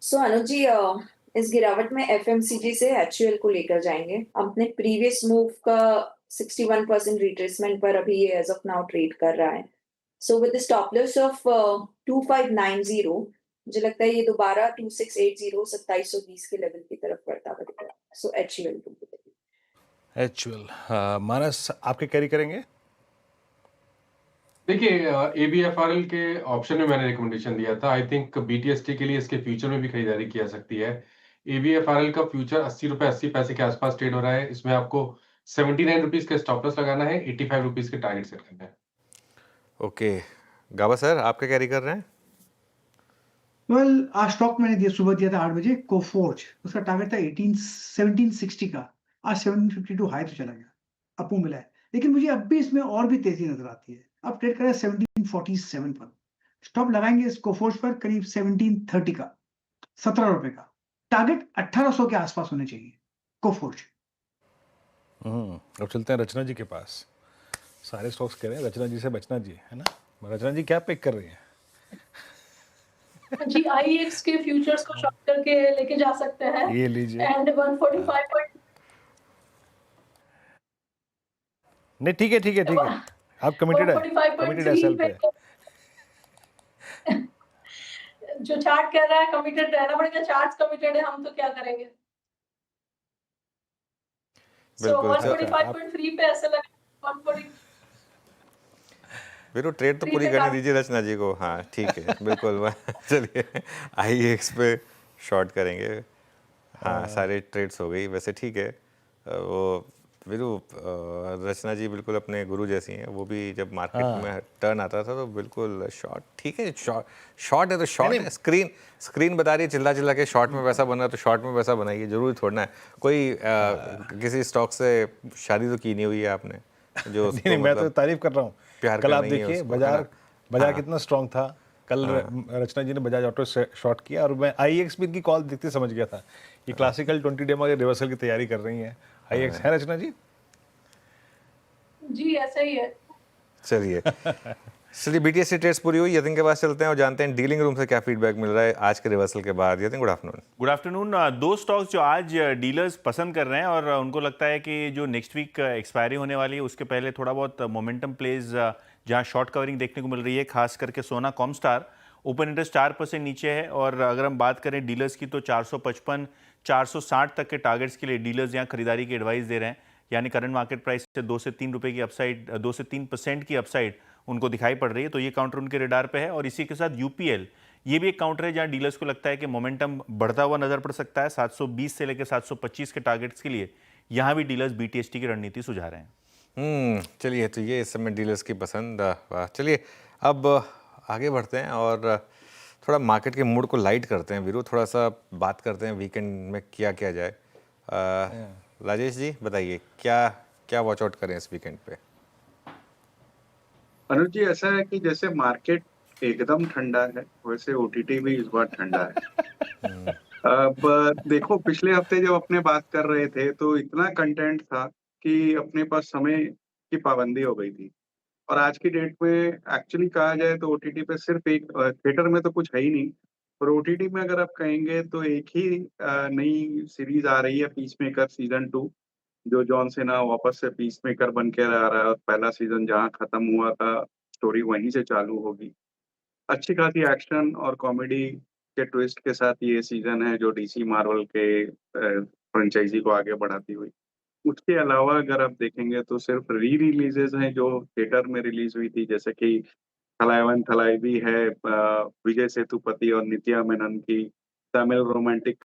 सो अनुज जी, इस गिरावट में एफएमसीजी से एचयूएल को लेकर जाएंगे। अपने प्रीवियस मूव का 61% रिट्रेसमेंट पर अभी ये एज ऑफ नाउ ट्रेड कर रहा है। So with stop loss of 2590, मुझे लगता है ये दोबारा 2680 2720 के लेवल की तरफ बढ़ता हुआ दिख रहा है। सो एचयूएल एचयूएल मानस आपके कैरी करेंगे? देखिए, एबीएफआरएल के ऑप्शन में मैंने रिकमेंडेशन दिया था। आई थिंक बीटीएसटी के लिए इसके फ्यूचर में भी खरीदारी की जा सकती है। एबीएफआरएल का फ्यूचर 80 रुपए 80 पैसे के आसपास ट्रेड हो रहा है। इसमें आपको 79 रुपीज का स्टॉप लॉस लगाना है, 85 रुपीज के टारगेट सेट करना है। ओके, गाबा सर आपके कैरी कर रहे हैं? आज स्टॉक मैंने दिया, सुबह दिया था 8 बजे, कोफोर्ज। उसका टारगेट था 1760 का। आज 1752 हाई तो चला गया, अपू मिला है। लेकिन मुझे अब भी इसमें और भी तेजी नजर आती है। अब ट्रेड कर रहा है 1747 पर। स्टॉप लगाएंगे इस कोफोर्ज पर करीब 1730 का, 17 रुपए का। टारगेट 1800 के आसपास होने चाहिए कोफोर्ज। अब चलते हैं रचना जी के पास। सारे स्टॉक्स कह रहे हैं रचना जी से बचना जी, है ना? रचना जी क्या पिक कर रही हैं? जी आईएक्स के फ्यूचर्स को शॉर्ट करके लेके जा सकते हैं। ये लीजिए। एंड 145 नहीं, ठीक है, ठीक है, ठीक है। आप कमिटेड है, कमिटेड है सेल पे। जो चार्ट कह रहा है कमिटेड रहना पड़ेगा, चार्ट्स कमिटेड है, हम तो क्या करेंगे। सो 145.3 पे ऐसे लगा 140। फिर वो ट्रेड तो पूरी करने दीजिए रचना जी को। हाँ ठीक है, बिल्कुल। चलिए आईएक्स पे शॉर्ट करेंगे। हाँ सारे ट्रेड्स हो गई वैसे, ठीक है। वो वीरू, रचना जी बिल्कुल अपने गुरु जैसी हैं। वो भी जब मार्केट में टर्न आता था तो बिल्कुल शॉर्ट, ठीक है, शॉर्ट है तो शॉर्ट है। स्क्रीन बता रही है चिल्ला चिल्ला के शॉर्ट में पैसा बना तो शॉर्ट में पैसा बनाइए, जरूरी थोड़ा है। कोई किसी स्टॉक से शादी तो की नहीं हुई है आपने जो नहीं, मैं तो तारीफ कर रहा हूँ। कल आप देखिए बाजार कितना स्ट्रांग था। कल रचना जी ने बजाज ऑटो शॉर्ट किया और मैं आईएक्स भी इनकी कॉल देखते समझ गया था ये क्लासिकल 20 डे में रिवर्सल की तैयारी कर रही हैं। आईएक्स है रचना जी? जी ऐसा ही है। चलिए बीटीएससी ट्रेड्स पूरी हुई। यतिन के पास चलते हैं और जानते हैं डीलिंग रूम से क्या फीडबैक मिल रहा है आज के रिवर्सल के बाद। Yatin good afternoon. Good afternoon. दो स्टॉक्स जो आज डीलर्स पसंद कर रहे हैं और उनको लगता है कि जो नेक्स्ट वीक एक्सपायरी होने वाली है उसके पहले थोड़ा बहुत मोमेंटम प्लेज जहां शॉर्ट कवरिंग देखने को मिल रही है, खास करके सोना कॉमस्टार। ओपन इंटरेस्ट 4% नीचे है और अगर हम बात करें डीलर्स की तो 455 460 तक के टारगेट्स के लिए डीलर्स यहाँ खरीदारी की एडवाइस दे रहे हैं। यानी करंट मार्केट प्राइस से 2 से 3 रुपए की अपसाइड, 2 से 3% की अपसाइड उनको दिखाई पड़ रही है। तो ये काउंटर उनके रेडार पे है। और इसी के साथ यूपीएल, ये भी एक काउंटर है जहां डीलर्स को लगता है कि मोमेंटम बढ़ता हुआ नजर पड़ सकता है। 720 से लेकर 725 के टारगेट्स के लिए यहां भी डीलर्स बीटीएसटी की रणनीति सुझा रहे हैं। चलिए, तो ये इस समय डीलर्स की पसंद। चलिए अब आगे बढ़ते हैं और थोड़ा मार्केट के मूड को लाइट करते हैं। वीरू, थोड़ा सा बात करते हैं वीकेंड में क्या किया जाए। राजेश जी बताइए, क्या वॉच आउट करें इस वीकेंड पे? अनुज जी, ऐसा है कि जैसे मार्केट एकदम ठंडा है वैसे ओटीटी भी इस बार ठंडा है। अब देखो, पिछले हफ्ते जब अपने बात कर रहे थे तो इतना कंटेंट था कि अपने पास समय की पाबंदी हो गई थी। और आज की डेट में एक्चुअली कहा जाए तो ओटीटी पे सिर्फ एक, थिएटर में तो कुछ है ही नहीं, और ओटीटी में अगर आप कहेंगे तो एक ही नई सीरीज आ रही है, पीसमेकर सीजन 2, जो जॉन सेना वापस से पीस मेकर बन के आ रहा है और पहला सीजन जहाँ खत्म हुआ था स्टोरी वहीं से चालू होगी। अच्छी खासी एक्शन और कॉमेडी के ट्विस्ट के साथ ये सीजन है जो डीसी मार्वल के फ्रेंचाइजी को आगे बढ़ाती हुई। उसके अलावा अगर आप देखेंगे तो सिर्फ री रिलीजेस हैं जो थिएटर में रिलीज हुई थी, जैसे कि थलाइवन थलाइवी है, विजय सेतुपति और नित्या मेनन की तमिल रोमांटिक